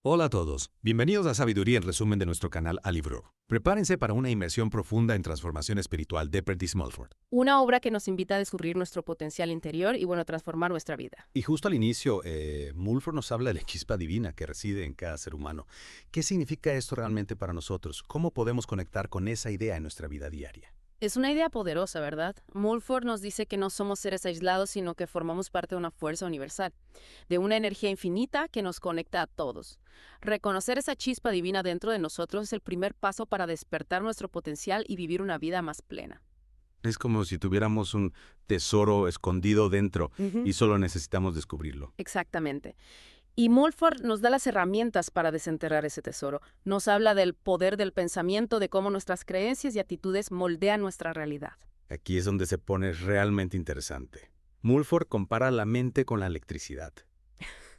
Hola a todos, bienvenidos a Sabiduría en Resumen de nuestro canal Alibro. Prepárense para una inmersión profunda en transformación espiritual de Prentice Mulford. Una obra que nos invita a descubrir nuestro potencial interior y, transformar nuestra vida. Y justo al inicio, Mulford nos habla de la chispa divina que reside en cada ser humano. ¿Qué significa esto realmente para nosotros? ¿Cómo podemos conectar con esa idea en nuestra vida diaria? Es una idea poderosa, ¿verdad? Mulford nos dice que no somos seres aislados, sino que formamos parte de una fuerza universal, de una energía infinita que nos conecta a todos. Reconocer esa chispa divina dentro de nosotros es el primer paso para despertar nuestro potencial y vivir una vida más plena. Es como si tuviéramos un tesoro escondido dentro Ujú. y solo necesitamos descubrirlo. Exactamente. Y Mulford nos da las herramientas para desenterrar ese tesoro. Nos habla del poder del pensamiento, de cómo nuestras creencias y actitudes moldean nuestra realidad. Aquí es donde se pone realmente interesante. Mulford compara la mente con la electricidad.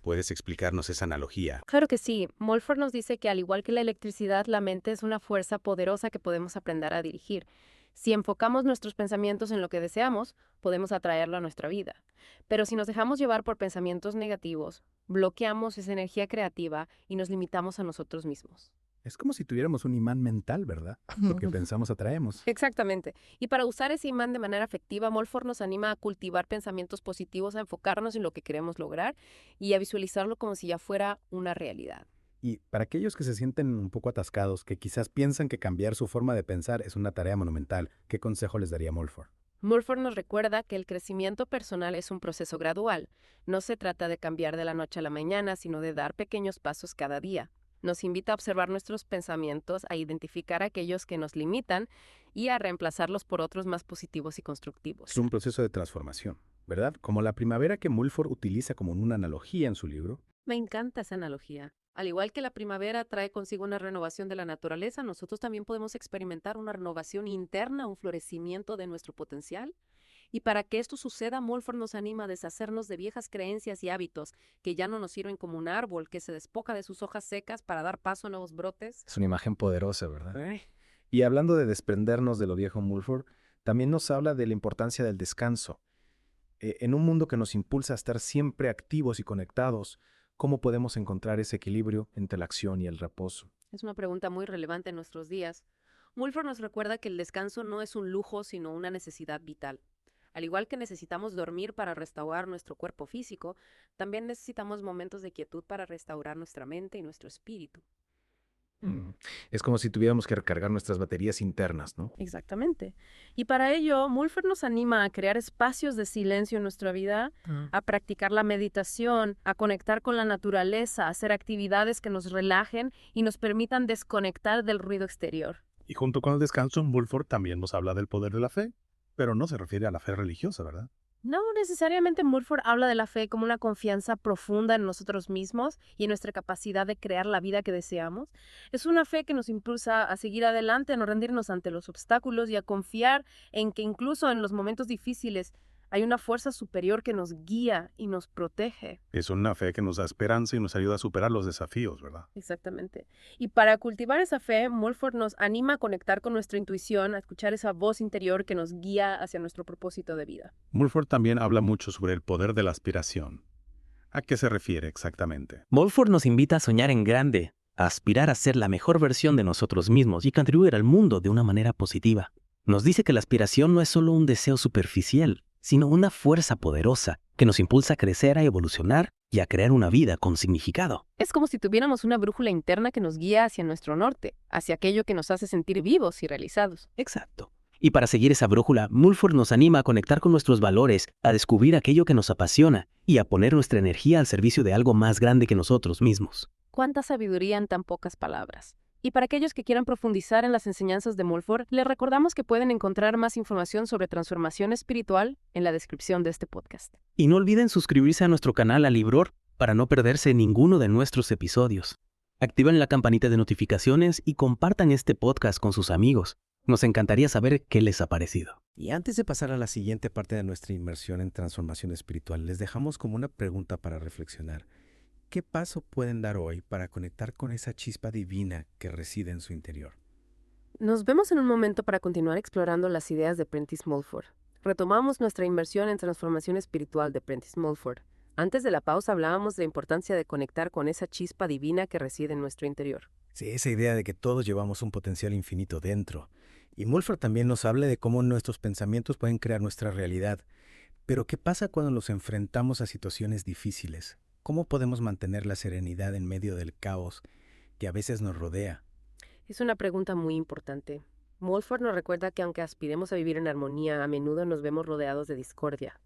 ¿Puedes explicarnos esa analogía? Claro que sí. Mulford nos dice que al igual que la electricidad, la mente es una fuerza poderosa que podemos aprender a dirigir. Si enfocamos nuestros pensamientos en lo que deseamos, podemos atraerlo a nuestra vida. Pero si nos dejamos llevar por pensamientos negativos, bloqueamos esa energía creativa y nos limitamos a nosotros mismos. Es como si tuviéramos un imán mental, ¿verdad? Lo que pensamos atraemos. Exactamente. Y para usar ese imán de manera efectiva, Mulford nos anima a cultivar pensamientos positivos, a enfocarnos en lo que queremos lograr y a visualizarlo como si ya fuera una realidad. Y para aquellos que se sienten un poco atascados, que quizás piensan que cambiar su forma de pensar es una tarea monumental, ¿qué consejo les daría Mulford? Mulford nos recuerda que el crecimiento personal es un proceso gradual. No se trata de cambiar de la noche a la mañana, sino de dar pequeños pasos cada día. Nos invita a observar nuestros pensamientos, a identificar aquellos que nos limitan y a reemplazarlos por otros más positivos y constructivos. Es un proceso de transformación, ¿verdad? Como la primavera que Mulford utiliza como una analogía en su libro. Me encanta esa analogía. Al igual que la primavera trae consigo una renovación de la naturaleza, nosotros también podemos experimentar una renovación interna, un florecimiento de nuestro potencial. Y para que esto suceda, Mulford nos anima a deshacernos de viejas creencias y hábitos que ya no nos sirven, como un árbol que se despoja de sus hojas secas para dar paso a nuevos brotes. Es una imagen poderosa, ¿verdad? Y hablando de desprendernos de lo viejo Mulford, también nos habla de la importancia del descanso. En un mundo que nos impulsa a estar siempre activos y conectados, ¿cómo podemos encontrar ese equilibrio entre la acción y el reposo? Es una pregunta muy relevante en nuestros días. Mulford nos recuerda que el descanso no es un lujo, sino una necesidad vital. Al igual que necesitamos dormir para restaurar nuestro cuerpo físico, también necesitamos momentos de quietud para restaurar nuestra mente y nuestro espíritu. Mm. Es como si tuviéramos que recargar nuestras baterías internas, ¿no? Exactamente. Y para ello, Mulford nos anima a crear espacios de silencio en nuestra vida, a practicar la meditación, a conectar con la naturaleza, a hacer actividades que nos relajen y nos permitan desconectar del ruido exterior. Y junto con el descanso, Bulford también nos habla del poder de la fe, pero no se refiere a la fe religiosa, ¿verdad? No necesariamente Mulford habla de la fe como una confianza profunda en nosotros mismos y en nuestra capacidad de crear la vida que deseamos. Es una fe que nos impulsa a seguir adelante, a no rendirnos ante los obstáculos y a confiar en que incluso en los momentos difíciles hay una fuerza superior que nos guía y nos protege. Es una fe que nos da esperanza y nos ayuda a superar los desafíos, ¿verdad? Exactamente. Y para cultivar esa fe, Mulford nos anima a conectar con nuestra intuición, a escuchar esa voz interior que nos guía hacia nuestro propósito de vida. Mulford también habla mucho sobre el poder de la aspiración. ¿A qué se refiere exactamente? Mulford nos invita a soñar en grande, a aspirar a ser la mejor versión de nosotros mismos y contribuir al mundo de una manera positiva. Nos dice que la aspiración no es solo un deseo superficial, sino una fuerza poderosa que nos impulsa a crecer, a evolucionar y a crear una vida con significado. Es como si tuviéramos una brújula interna que nos guía hacia nuestro norte, hacia aquello que nos hace sentir vivos y realizados. Exacto. Y para seguir esa brújula, Mulford nos anima a conectar con nuestros valores, a descubrir aquello que nos apasiona y a poner nuestra energía al servicio de algo más grande que nosotros mismos. ¿Cuánta sabiduría en tan pocas palabras? Y para aquellos que quieran profundizar en las enseñanzas de Mulford, les recordamos que pueden encontrar más información sobre transformación espiritual en la descripción de este podcast. Y no olviden suscribirse a nuestro canal Alibror para no perderse ninguno de nuestros episodios. Activen la campanita de notificaciones y compartan este podcast con sus amigos. Nos encantaría saber qué les ha parecido. Y antes de pasar a la siguiente parte de nuestra inmersión en transformación espiritual, les dejamos como una pregunta para reflexionar. ¿Qué paso pueden dar hoy para conectar con esa chispa divina que reside en su interior? Nos vemos en un momento para continuar explorando las ideas de Prentice Mulford. Retomamos nuestra inmersión en transformación espiritual de Prentice Mulford. Antes de la pausa hablábamos de la importancia de conectar con esa chispa divina que reside en nuestro interior. Sí, esa idea de que todos llevamos un potencial infinito dentro. Y Mulford también nos habla de cómo nuestros pensamientos pueden crear nuestra realidad. Pero ¿qué pasa cuando nos enfrentamos a situaciones difíciles? ¿Cómo podemos mantener la serenidad en medio del caos que a veces nos rodea? Es una pregunta muy importante. Mulford nos recuerda que aunque aspiremos a vivir en armonía, a menudo nos vemos rodeados de discordia.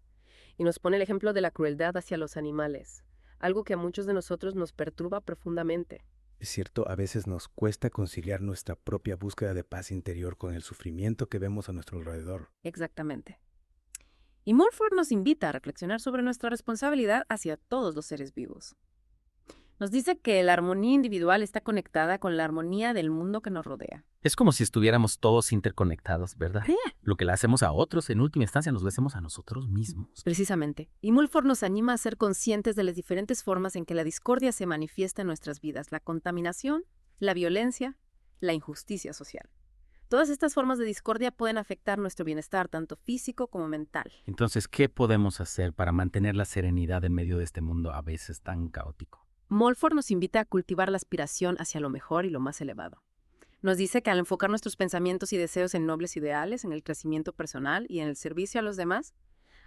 Y nos pone el ejemplo de la crueldad hacia los animales, algo que a muchos de nosotros nos perturba profundamente. Es cierto, a veces nos cuesta conciliar nuestra propia búsqueda de paz interior con el sufrimiento que vemos a nuestro alrededor. Exactamente. Y Mulford nos invita a reflexionar sobre nuestra responsabilidad hacia todos los seres vivos. Nos dice que la armonía individual está conectada con la armonía del mundo que nos rodea. Es como si estuviéramos todos interconectados, ¿verdad? Lo que le hacemos a otros, en última instancia, nos lo hacemos a nosotros mismos. Precisamente. Y Mulford nos anima a ser conscientes de las diferentes formas en que la discordia se manifiesta en nuestras vidas: la contaminación, la violencia, la injusticia social. Todas estas formas de discordia pueden afectar nuestro bienestar, tanto físico como mental. Entonces, ¿qué podemos hacer para mantener la serenidad en medio de este mundo a veces tan caótico? Mulford nos invita a cultivar la aspiración hacia lo mejor y lo más elevado. Nos dice que al enfocar nuestros pensamientos y deseos en nobles ideales, en el crecimiento personal y en el servicio a los demás,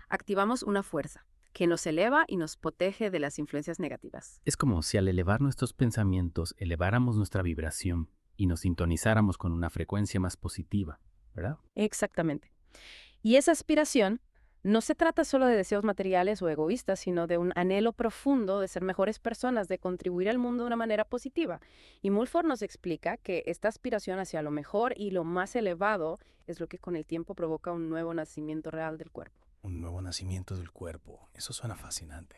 activamos una fuerza que nos eleva y nos protege de las influencias negativas. Es como si al elevar nuestros pensamientos, eleváramos nuestra vibración y nos sintonizáramos con una frecuencia más positiva, ¿verdad? Exactamente. Y esa aspiración no se trata solo de deseos materiales o egoístas, sino de un anhelo profundo de ser mejores personas, de contribuir al mundo de una manera positiva. Y Mulford nos explica que esta aspiración hacia lo mejor y lo más elevado es lo que con el tiempo provoca un nuevo nacimiento real del cuerpo. Un nuevo nacimiento del cuerpo. Eso suena fascinante.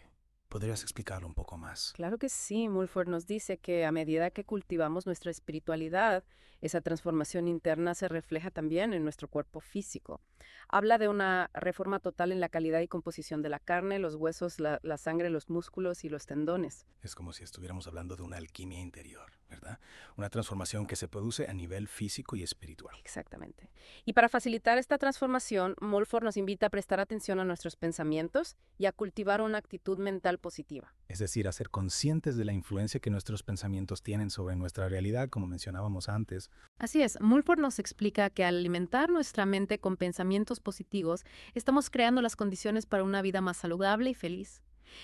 ¿Podrías explicarlo un poco más? Claro que sí. Mulford nos dice que a medida que cultivamos nuestra espiritualidad, esa transformación interna se refleja también en nuestro cuerpo físico. Habla de una reforma total en la calidad y composición de la carne, los huesos, la sangre, los músculos y los tendones. Es como si estuviéramos hablando de una alquimia interior, ¿verdad? Una transformación que se produce a nivel físico y espiritual. Exactamente. Y para facilitar esta transformación, Mulford nos invita a prestar atención a nuestros pensamientos y a cultivar una actitud mental positiva. Es decir, a ser conscientes de la influencia que nuestros pensamientos tienen sobre nuestra realidad, como mencionábamos antes. Así es, Mulford nos explica que al alimentar nuestra mente con pensamientos positivos, estamos creando las condiciones para una vida más saludable y feliz.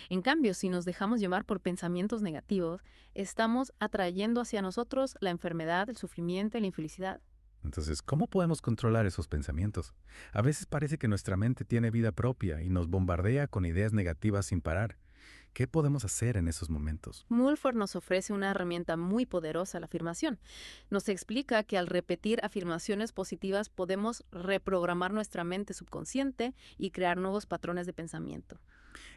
En cambio, si nos dejamos llevar por pensamientos negativos, estamos atrayendo hacia nosotros la enfermedad, el sufrimiento y la infelicidad. Entonces, ¿cómo podemos controlar esos pensamientos? A veces parece que nuestra mente tiene vida propia y nos bombardea con ideas negativas sin parar. ¿Qué podemos hacer en esos momentos? Mulford nos ofrece una herramienta muy poderosa, la afirmación. Nos explica que al repetir afirmaciones positivas podemos reprogramar nuestra mente subconsciente y crear nuevos patrones de pensamiento.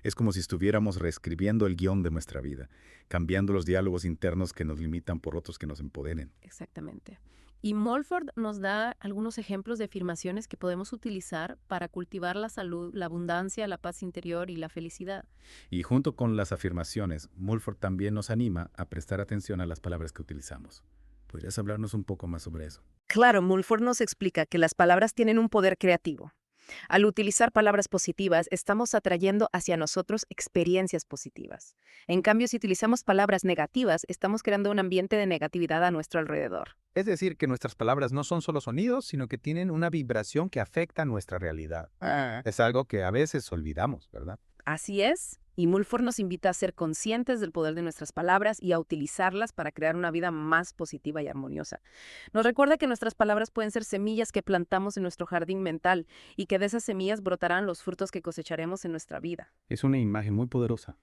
Es como si estuviéramos reescribiendo el guión de nuestra vida, cambiando los diálogos internos que nos limitan por otros que nos empoderen. Exactamente. Y Mulford nos da algunos ejemplos de afirmaciones que podemos utilizar para cultivar la salud, la abundancia, la paz interior y la felicidad. Y junto con las afirmaciones, Mulford también nos anima a prestar atención a las palabras que utilizamos. ¿Podrías hablarnos un poco más sobre eso? Claro, Mulford nos explica que las palabras tienen un poder creativo. Al utilizar palabras positivas, estamos atrayendo hacia nosotros experiencias positivas. En cambio, si utilizamos palabras negativas, estamos creando un ambiente de negatividad a nuestro alrededor. Es decir, que nuestras palabras no son solo sonidos, sino que tienen una vibración que afecta nuestra realidad. Es algo que a veces olvidamos, ¿verdad? Así es, y Mulford nos invita a ser conscientes del poder de nuestras palabras y a utilizarlas para crear una vida más positiva y armoniosa. Nos recuerda que nuestras palabras pueden ser semillas que plantamos en nuestro jardín mental y que de esas semillas brotarán los frutos que cosecharemos en nuestra vida. Es una imagen muy poderosa.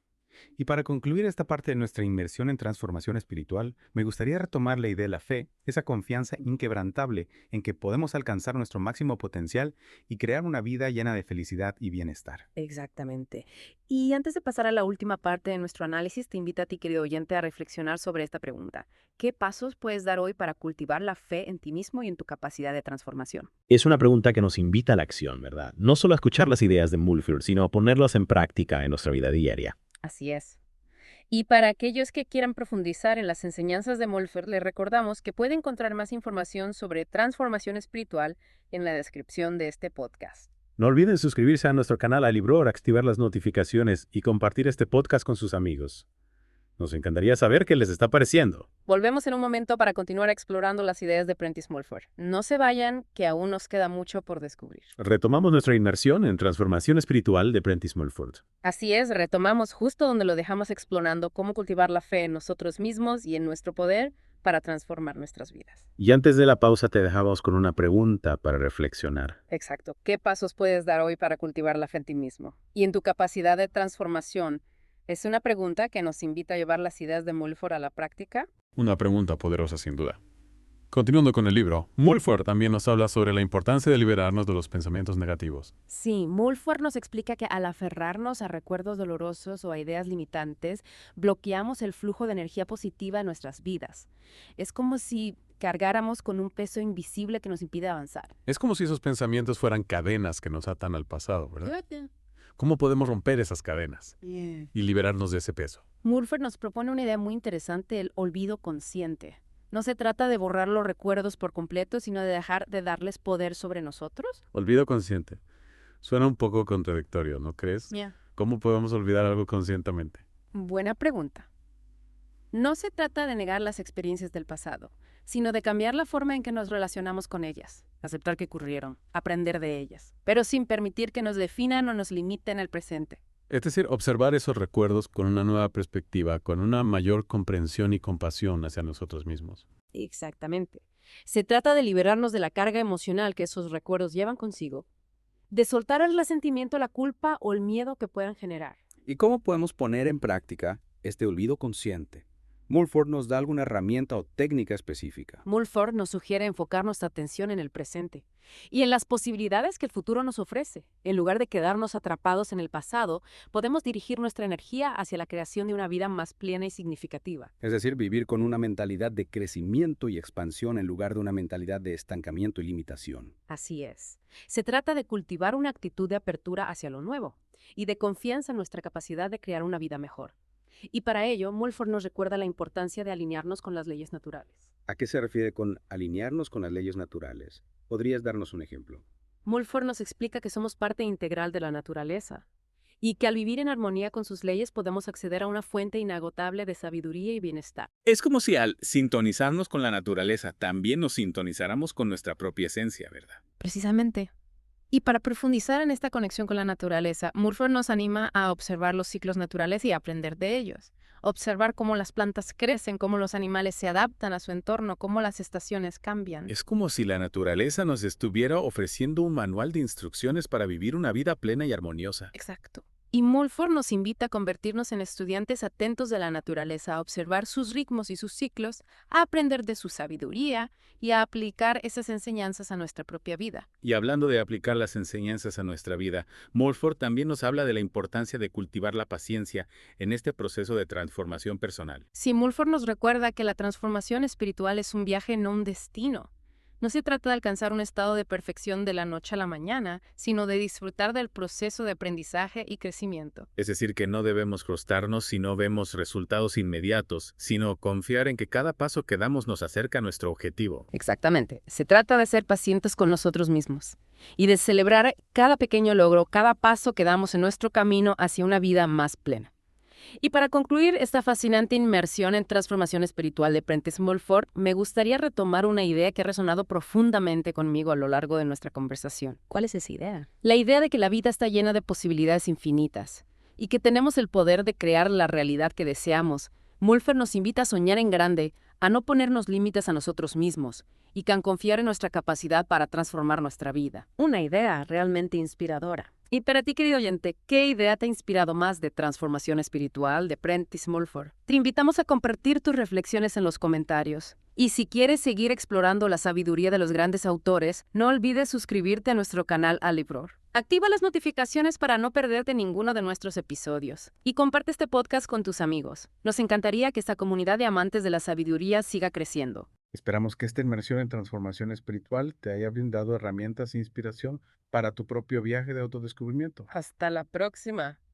Y para concluir esta parte de nuestra inmersión en transformación espiritual, me gustaría retomar la idea de la fe, esa confianza inquebrantable en que podemos alcanzar nuestro máximo potencial y crear una vida llena de felicidad y bienestar. Exactamente. Y antes de pasar a la última parte de nuestro análisis, te invito a ti, querido oyente, a reflexionar sobre esta pregunta. ¿Qué pasos puedes dar hoy para cultivar la fe en ti mismo y en tu capacidad de transformación? Es una pregunta que nos invita a la acción, ¿verdad? No solo a escuchar las ideas de Mulford, sino a ponerlas en práctica en nuestra vida diaria. Así es. Y para aquellos que quieran profundizar en las enseñanzas de Mulford, les recordamos que pueden encontrar más información sobre transformación espiritual en la descripción de este podcast. No olviden suscribirse a nuestro canal Alibroar, activar las notificaciones y compartir este podcast con sus amigos. Nos encantaría saber qué les está pareciendo. Volvemos en un momento para continuar explorando las ideas de Prentice Mulford. No se vayan, que aún nos queda mucho por descubrir. Retomamos nuestra inmersión en transformación espiritual de Prentice Mulford. Así es, retomamos justo donde lo dejamos explorando cómo cultivar la fe en nosotros mismos y en nuestro poder para transformar nuestras vidas. Y antes de la pausa te dejamos con una pregunta para reflexionar. Exacto. ¿Qué pasos puedes dar hoy para cultivar la fe en ti mismo? Y en tu capacidad de transformación. Es una pregunta que nos invita a llevar las ideas de Mulford a la práctica. Una pregunta poderosa sin duda. Continuando con el libro, Mulford también nos habla sobre la importancia de liberarnos de los pensamientos negativos. Sí, Mulford nos explica que al aferrarnos a recuerdos dolorosos o a ideas limitantes, bloqueamos el flujo de energía positiva en nuestras vidas. Es como si cargáramos con un peso invisible que nos impide avanzar. Es como si esos pensamientos fueran cadenas que nos atan al pasado, ¿verdad? ¿Cómo podemos romper esas cadenas y liberarnos de ese peso? Mulford nos propone una idea muy interesante, el olvido consciente. No se trata de borrar los recuerdos por completo, sino de dejar de darles poder sobre nosotros. Olvido consciente. Suena un poco contradictorio, ¿no crees? ¿Cómo podemos olvidar algo conscientemente? Buena pregunta. No se trata de negar las experiencias del pasado, sino de cambiar la forma en que nos relacionamos con ellas, aceptar que ocurrieron, aprender de ellas, pero sin permitir que nos definan o nos limiten el presente. Es decir, observar esos recuerdos con una nueva perspectiva, con una mayor comprensión y compasión hacia nosotros mismos. Exactamente. Se trata de liberarnos de la carga emocional que esos recuerdos llevan consigo, de soltar el resentimiento, la culpa o el miedo que puedan generar. ¿Y cómo podemos poner en práctica este olvido consciente? Mulford nos da alguna herramienta o técnica específica. Mulford nos sugiere enfocar nuestra atención en el presente y en las posibilidades que el futuro nos ofrece. En lugar de quedarnos atrapados en el pasado, podemos dirigir nuestra energía hacia la creación de una vida más plena y significativa. Es decir, vivir con una mentalidad de crecimiento y expansión en lugar de una mentalidad de estancamiento y limitación. Así es. Se trata de cultivar una actitud de apertura hacia lo nuevo y de confianza en nuestra capacidad de crear una vida mejor. Y para ello, Mulford nos recuerda la importancia de alinearnos con las leyes naturales. ¿A qué se refiere con alinearnos con las leyes naturales? ¿Podrías darnos un ejemplo? Mulford nos explica que somos parte integral de la naturaleza y que al vivir en armonía con sus leyes podemos acceder a una fuente inagotable de sabiduría y bienestar. Es como si al sintonizarnos con la naturaleza también nos sintonizáramos con nuestra propia esencia, ¿verdad? Precisamente. Y para profundizar en esta conexión con la naturaleza, Mulford nos anima a observar los ciclos naturales y aprender de ellos. Observar cómo las plantas crecen, cómo los animales se adaptan a su entorno, cómo las estaciones cambian. Es como si la naturaleza nos estuviera ofreciendo un manual de instrucciones para vivir una vida plena y armoniosa. Exacto. Y Mulford nos invita a convertirnos en estudiantes atentos de la naturaleza, a observar sus ritmos y sus ciclos, a aprender de su sabiduría y a aplicar esas enseñanzas a nuestra propia vida. Y hablando de aplicar las enseñanzas a nuestra vida, Mulford también nos habla de la importancia de cultivar la paciencia en este proceso de transformación personal. Sí, Mulford nos recuerda que la transformación espiritual es un viaje, no un destino. No se trata de alcanzar un estado de perfección de la noche a la mañana, sino de disfrutar del proceso de aprendizaje y crecimiento. Es decir, que no debemos frustrarnos si no vemos resultados inmediatos, sino confiar en que cada paso que damos nos acerca a nuestro objetivo. Exactamente. Se trata de ser pacientes con nosotros mismos y de celebrar cada pequeño logro, cada paso que damos en nuestro camino hacia una vida más plena. Y para concluir esta fascinante inmersión en transformación espiritual de Prentice Mulford, me gustaría retomar una idea que ha resonado profundamente conmigo a lo largo de nuestra conversación. ¿Cuál es esa idea? La idea de que la vida está llena de posibilidades infinitas y que tenemos el poder de crear la realidad que deseamos. Mulford nos invita a soñar en grande, a no ponernos límites a nosotros mismos y a confiar en nuestra capacidad para transformar nuestra vida. Una idea realmente inspiradora. Y para ti, querido oyente, ¿qué idea te ha inspirado más de transformación espiritual de Prentice Mulford? Te invitamos a compartir tus reflexiones en los comentarios. Y si quieres seguir explorando la sabiduría de los grandes autores, no olvides suscribirte a nuestro canal Alibroar. Activa las notificaciones para no perderte ninguno de nuestros episodios. Y comparte este podcast con tus amigos. Nos encantaría que esta comunidad de amantes de la sabiduría siga creciendo. Esperamos que esta inmersión en transformación espiritual te haya brindado herramientas e inspiración para tu propio viaje de autodescubrimiento. Hasta la próxima.